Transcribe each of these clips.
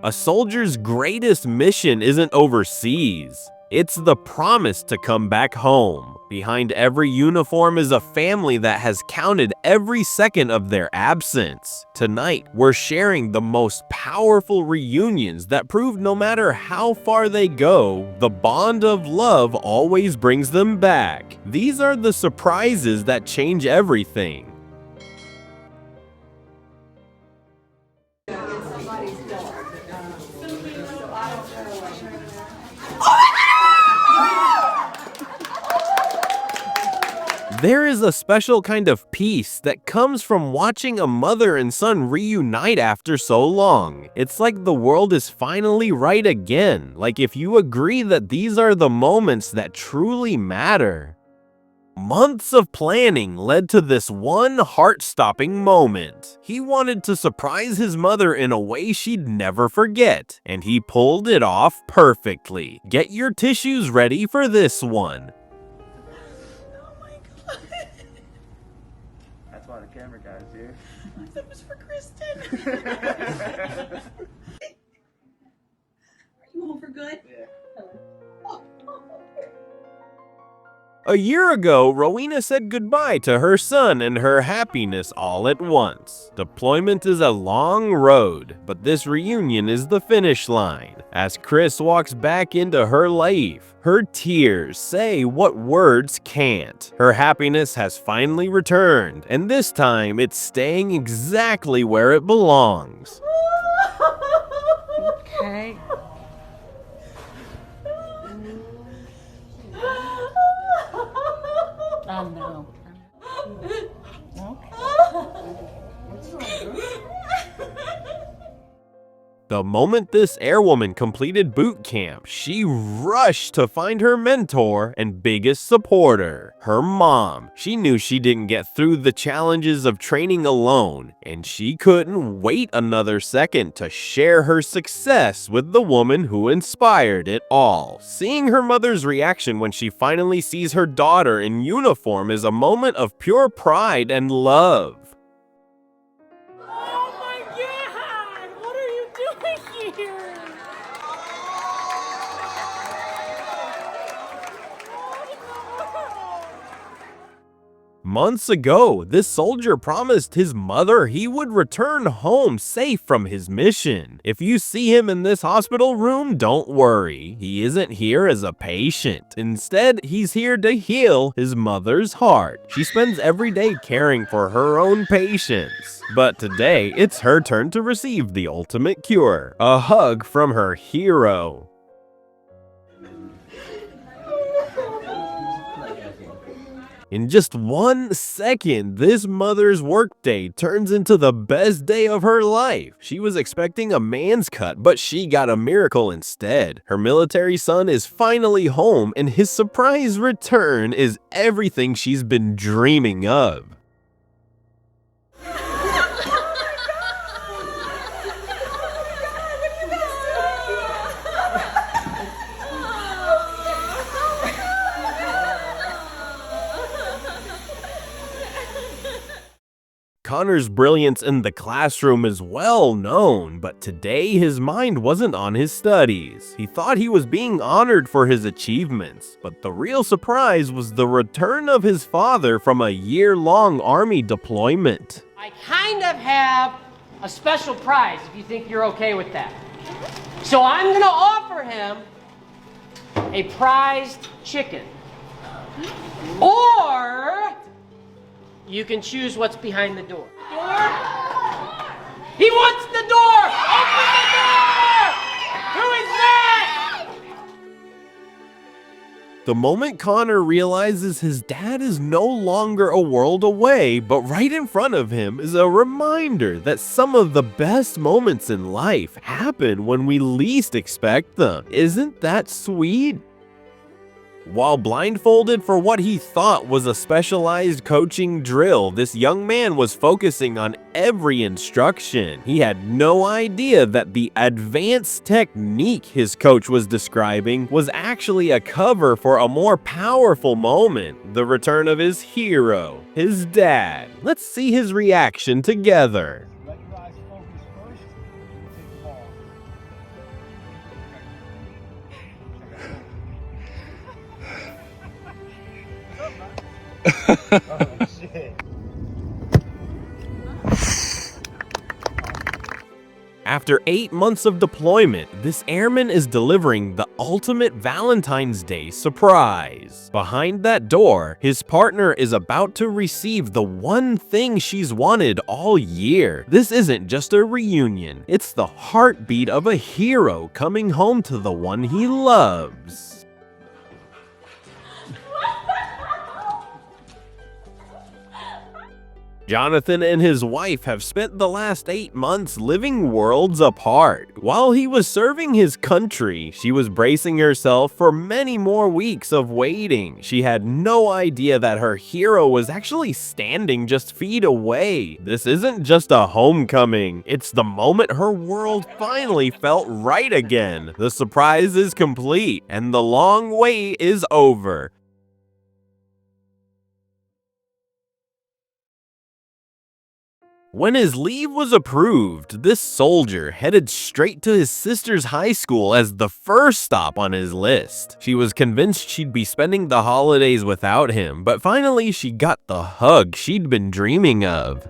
A soldier's greatest mission isn't overseas. It's the promise to come back home. Behind every uniform is a family that has counted every second of their absence. Tonight, we're sharing the most powerful reunions that prove no matter how far they go, the bond of love always brings them back. These are the surprises that change everything. There is a special kind of peace that comes from watching a mother and son reunite after so long. It's like the world is finally right again, like if you agree that these are the moments that truly matter. Months of planning led to this one heart-stopping moment. He wanted to surprise his mother in a way she'd never forget, and he pulled it off perfectly. Get your tissues ready for this one. That's why the camera guy's here. That was for Kristen. Are you home for good? Yeah. A year ago, Rowena said goodbye to her son and her happiness all at once. Deployment is a long road, but this reunion is the finish line. As Chris walks back into her life, her tears say what words can't. Her happiness has finally returned, and this time it's staying exactly where it belongs. Okay. Oh no. The moment this Airwoman completed boot camp, she rushed to find her mentor and biggest supporter, her mom. She knew she didn't get through the challenges of training alone, and she couldn't wait another second to share her success with the woman who inspired it all. Seeing her mother's reaction when she finally sees her daughter in uniform is a moment of pure pride and love. Months ago, this soldier promised his mother he would return home safe from his mission. If you see him in this hospital room, don't worry. He isn't here as a patient. Instead, he's here to heal his mother's heart. She spends every day caring for her own patients. But today, it's her turn to receive the ultimate cure, a hug from her hero. In just 1 second, this mother's workday turns into the best day of her life. She was expecting a man's cut, but she got a miracle instead. Her military son is finally home, and his surprise return is everything she's been dreaming of. Connor's brilliance in the classroom is well known, but today his mind wasn't on his studies. He thought he was being honored for his achievements, but the real surprise was the return of his father from a year-long army deployment. I kind of have a special prize if you think you're okay with that. So I'm gonna offer him a prized chicken. Or you can choose what's behind the door. He wants the door! Open the door! Who is that? The moment Connor realizes his dad is no longer a world away, but right in front of him is a reminder that some of the best moments in life happen when we least expect them. Isn't that sweet? While blindfolded for what he thought was a specialized coaching drill, this young man was focusing on every instruction. He had no idea that the advanced technique his coach was describing was actually a cover for a more powerful moment, the return of his hero, his dad. Let's see his reaction together. Let your eyes focus first. Take the ball. Oh, shit. After 8 months of deployment, this airman is delivering the ultimate Valentine's Day surprise. Behind that door, his partner is about to receive the one thing she's wanted all year. This isn't just a reunion, it's the heartbeat of a hero coming home to the one he loves. Jonathan and his wife have spent the last 8 months living worlds apart. While he was serving his country, she was bracing herself for many more weeks of waiting. She had no idea that her hero was actually standing just feet away. This isn't just a homecoming, it's the moment her world finally felt right again. The surprise is complete, and the long wait is over. When his leave was approved, this soldier headed straight to his sister's high school as the first stop on his list. She was convinced she'd be spending the holidays without him, but finally she got the hug she'd been dreaming of.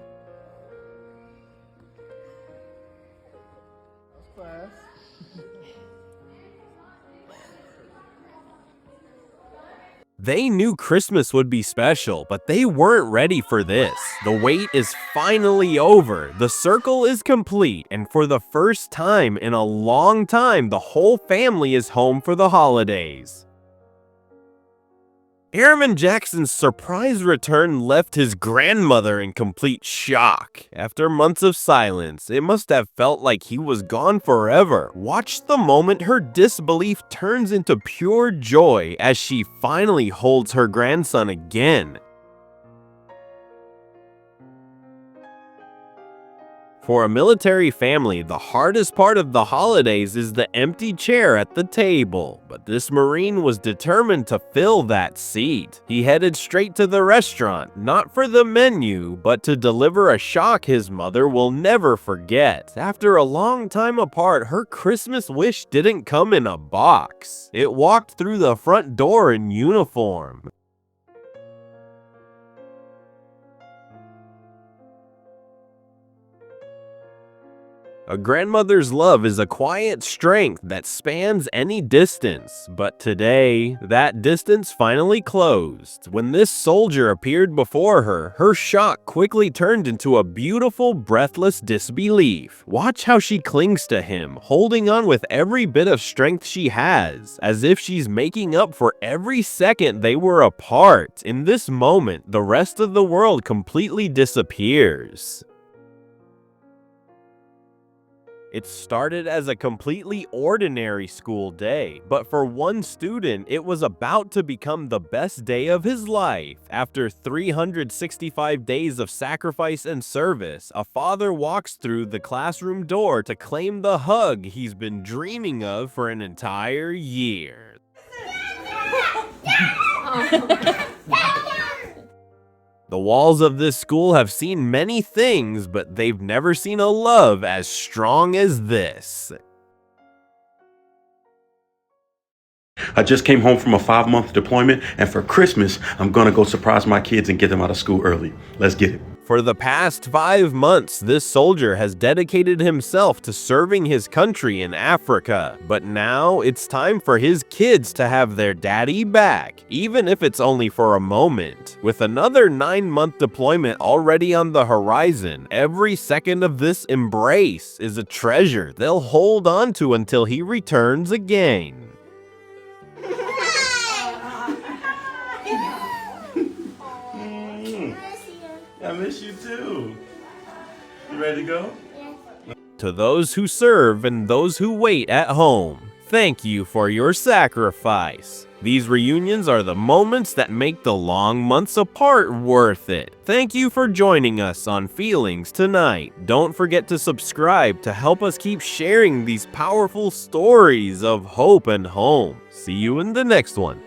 They knew Christmas would be special, but they weren't ready for this. The wait is finally over, the circle is complete, and for the first time in a long time, the whole family is home for the holidays. Airman Jackson's surprise return left his grandmother in complete shock. After months of silence, it must have felt like he was gone forever. Watch the moment her disbelief turns into pure joy as she finally holds her grandson again. For a military family, the hardest part of the holidays is the empty chair at the table, but this Marine was determined to fill that seat. He headed straight to the restaurant, not for the menu, but to deliver a shock his mother will never forget. After a long time apart, her Christmas wish didn't come in a box. It walked through the front door in uniform. A grandmother's love is a quiet strength that spans any distance, but today, that distance finally closed. When this soldier appeared before her, her shock quickly turned into a beautiful, breathless disbelief. Watch how she clings to him, holding on with every bit of strength she has, as if she's making up for every second they were apart. In this moment, the rest of the world completely disappears. It started as a completely ordinary school day, but for one student, it was about to become the best day of his life. After 365 days of sacrifice and service, a father walks through the classroom door to claim the hug he's been dreaming of for an entire year. The walls of this school have seen many things, but they've never seen a love as strong as this. I just came home from a 5-month deployment, and for Christmas, I'm gonna go surprise my kids and get them out of school early. Let's get it. For the past 5 months, this soldier has dedicated himself to serving his country in Africa. But now it's time for his kids to have their daddy back, even if it's only for a moment. With another 9-month deployment already on the horizon, every second of this embrace is a treasure they'll hold on to until he returns again. I miss you too. You ready to go? To those who serve and those who wait at home, thank you for your sacrifice. These reunions are the moments that make the long months apart worth it. Thank you for joining us on Feelings tonight. Don't forget to subscribe to help us keep sharing these powerful stories of hope and home. See you in the next one.